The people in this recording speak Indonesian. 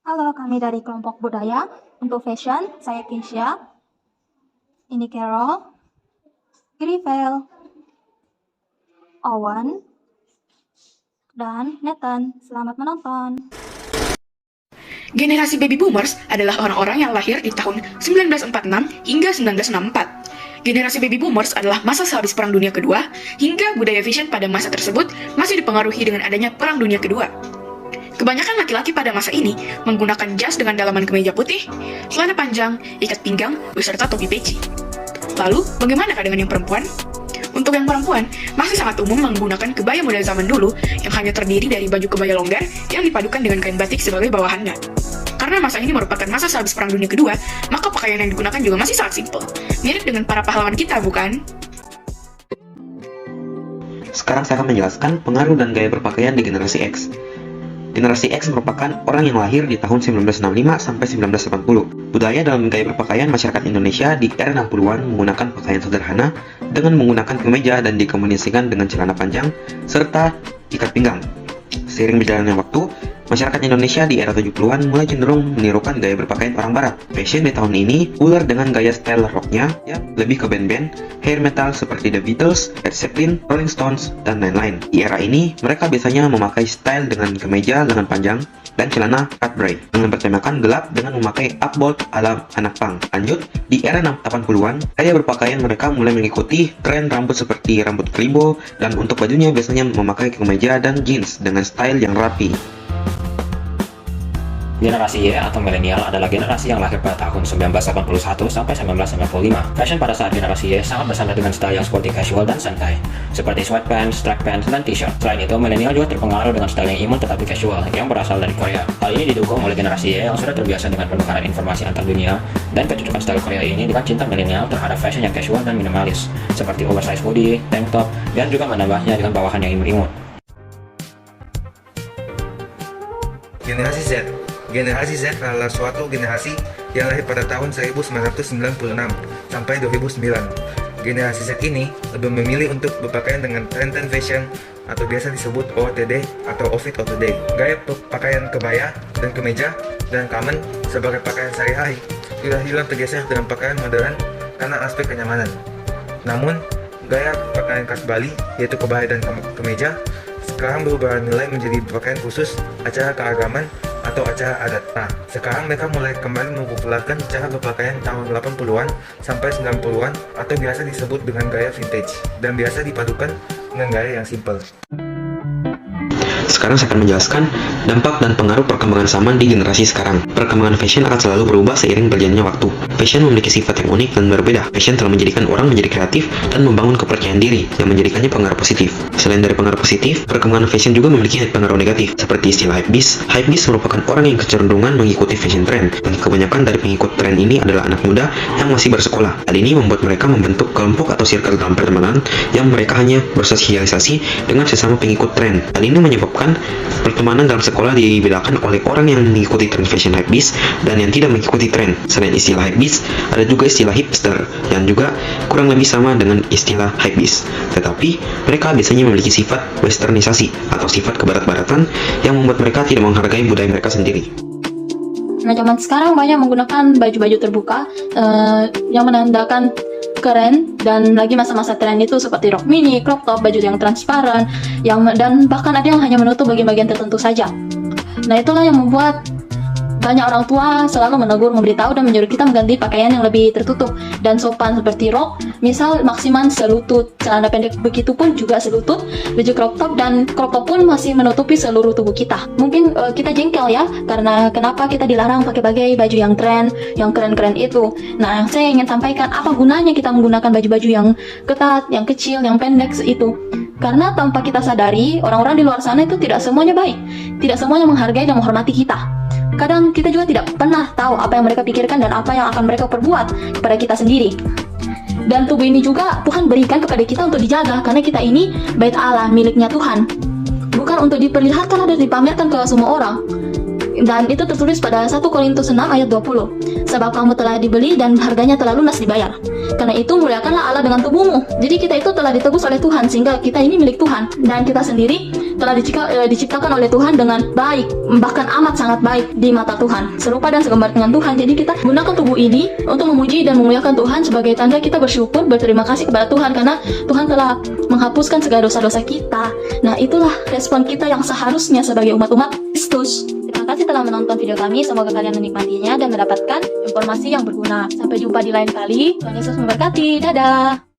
Halo, kami dari kelompok budaya. Untuk fashion, saya Kinsya, ini Carol, Grivel, Owen, dan Nathan. Selamat menonton. Generasi baby boomers adalah orang-orang yang lahir di tahun 1946 hingga 1964. Generasi baby boomers adalah masa sehabis Perang Dunia Kedua, hingga budaya fashion pada masa tersebut masih dipengaruhi dengan adanya Perang Dunia Kedua. Kebanyakan laki-laki pada masa ini menggunakan jas dengan dalaman kemeja putih, celana panjang, ikat pinggang, beserta topi peci. Lalu, bagaimanakah dengan yang perempuan? Untuk yang perempuan, masih sangat umum menggunakan kebaya model zaman dulu yang hanya terdiri dari baju kebaya longgar yang dipadukan dengan kain batik sebagai bawahannya. Karena masa ini merupakan masa sehabis Perang Dunia Kedua, maka pakaian yang digunakan juga masih sangat simpel. Mirip dengan para pahlawan kita, bukan? Sekarang saya akan menjelaskan pengaruh dan gaya berpakaian di generasi X. Generasi X merupakan orang yang lahir di tahun 1965 sampai 1980. Budaya dalam gaya berpakaian masyarakat Indonesia di era 60-an menggunakan pakaian sederhana dengan menggunakan kemeja dan dikombinasikan dengan celana panjang serta ikat pinggang. Seiring berjalannya waktu, masyarakat Indonesia di era 70-an mulai cenderung menirukan gaya berpakaian orang barat. Fashion di tahun ini ular dengan gaya style rocknya yang lebih ke band-band, hair metal seperti The Beatles, Led Zeppelin, Rolling Stones, dan lain-lain. Di era ini, mereka biasanya memakai style dengan kemeja lengan panjang dan celana cut bray dengan bertemakan gelap dengan memakai upbolt ala anak punk. Lanjut, di era 80-an, gaya berpakaian mereka mulai mengikuti tren rambut seperti rambut kribo, dan untuk bajunya biasanya memakai kemeja dan jeans dengan style yang rapi. Generasi Y atau milenial adalah generasi yang lahir pada tahun 1981 sampai 1995. Fashion pada saat generasi Y sangat bersandar dengan style yang sporty casual dan santai, seperti sweatpants, track pants, dan t-shirt. Selain itu, milenial juga terpengaruh dengan style yang imun tetapi casual, yang berasal dari Korea. Hal ini didukung oleh generasi Y yang sudah terbiasa dengan penukaran informasi antar dunia, dan kecocokan style Korea ini dengan cinta milenial terhadap fashion yang casual dan minimalis, seperti oversize hoodie, tank top, dan juga menambahnya dengan bawahan yang imut-imut. Generasi Z. Generasi Z adalah suatu generasi yang lahir pada tahun 1996 sampai 2009. Generasi Z ini lebih memilih untuk berpakaian dengan trend fashion atau biasa disebut OOTD atau Outfit of the Day. Gaya pakaian kebaya dan kemeja dan common sebagai pakaian sehari-hari sudah hilang tergeser dengan pakaian modern karena aspek kenyamanan. Namun, gaya pakaian khas Bali yaitu kebaya dan kemeja sekarang berubah nilai menjadi pakaian khusus acara keagamaan atau acara adat. Nah, sekarang mereka mulai kembali mempopulerkan cara berpakaian tahun 80-an sampai 90-an atau biasa disebut dengan gaya vintage dan biasa dipadukan dengan gaya yang simple. Sekarang saya akan menjelaskan dampak dan pengaruh perkembangan zaman di generasi sekarang. Perkembangan fashion akan selalu berubah seiring berjalannya waktu. Fashion memiliki sifat yang unik dan berbeda. Fashion telah menjadikan orang menjadi kreatif dan membangun kepercayaan diri yang menjadikannya pengaruh positif. Selain dari pengaruh positif, perkembangan fashion juga memiliki pengaruh negatif, seperti istilah hypebeast. Hypebeast merupakan orang yang kecenderungan mengikuti fashion trend, dan kebanyakan dari pengikut tren ini adalah anak muda yang masih bersekolah. Hal ini membuat mereka membentuk kelompok atau circle dalam pertemanan yang mereka hanya bersosialisasi dengan sesama pengikut tren. Hal ini menyebabkan pertemanan dalam sekolah dibedakan oleh orang yang mengikuti tren fashion hypebeast dan yang tidak mengikuti tren. Selain istilah hypebeast, ada juga istilah hipster yang juga kurang lebih sama dengan istilah hypebeast. Tetapi mereka biasanya memiliki sifat westernisasi atau sifat kebarat-baratan yang membuat mereka tidak menghargai budaya mereka sendiri. Nah, zaman sekarang banyak menggunakan baju-baju terbuka yang menandakan keren, dan lagi masa-masa tren itu seperti rok mini, crop top, baju yang transparan, dan bahkan ada yang hanya menutup bagian-bagian tertentu saja. Nah, itulah yang membuat banyak orang tua selalu menegur, memberitahu, dan menyuruh kita mengganti pakaian yang lebih tertutup dan sopan seperti rok, misal maksimal selutut, celana pendek begitu pun juga selutut, baju crop top dan crop top pun masih menutupi seluruh tubuh kita. Mungkin kita jengkel ya, karena kenapa kita dilarang pakai baju yang tren, yang keren-keren itu. Nah, saya ingin sampaikan apa gunanya kita menggunakan baju-baju yang ketat, yang kecil, yang pendek itu. Karena tanpa kita sadari, orang-orang di luar sana itu tidak semuanya baik, tidak semuanya menghargai dan menghormati kita. Kadang kita juga tidak pernah tahu apa yang mereka pikirkan dan apa yang akan mereka perbuat kepada kita sendiri. Dan tubuh ini juga Tuhan berikan kepada kita untuk dijaga, karena kita ini bait Allah, miliknya Tuhan. Bukan untuk diperlihatkan atau dipamerkan ke semua orang. Dan itu tertulis pada 1 Korintus 6 ayat 20. Sebab kamu telah dibeli dan harganya telah lunas dibayar. Karena itu muliakanlah Allah dengan tubuhmu. Jadi kita itu telah ditebus oleh Tuhan, sehingga kita ini milik Tuhan. Dan kita sendiri telah diciptakan oleh Tuhan dengan baik, bahkan amat sangat baik di mata Tuhan, serupa dan segambar dengan Tuhan. Jadi kita gunakan tubuh ini untuk memuji dan memuliakan Tuhan sebagai tanda kita bersyukur, berterima kasih kepada Tuhan karena Tuhan telah menghapuskan segala dosa-dosa kita. Nah, itulah respon kita yang seharusnya sebagai umat-umat Kristus. Terima kasih telah menonton video kami, semoga kalian menikmatinya dan mendapatkan informasi yang berguna. Sampai jumpa di lain kali. Tuhan Yesus memberkati. Dadah.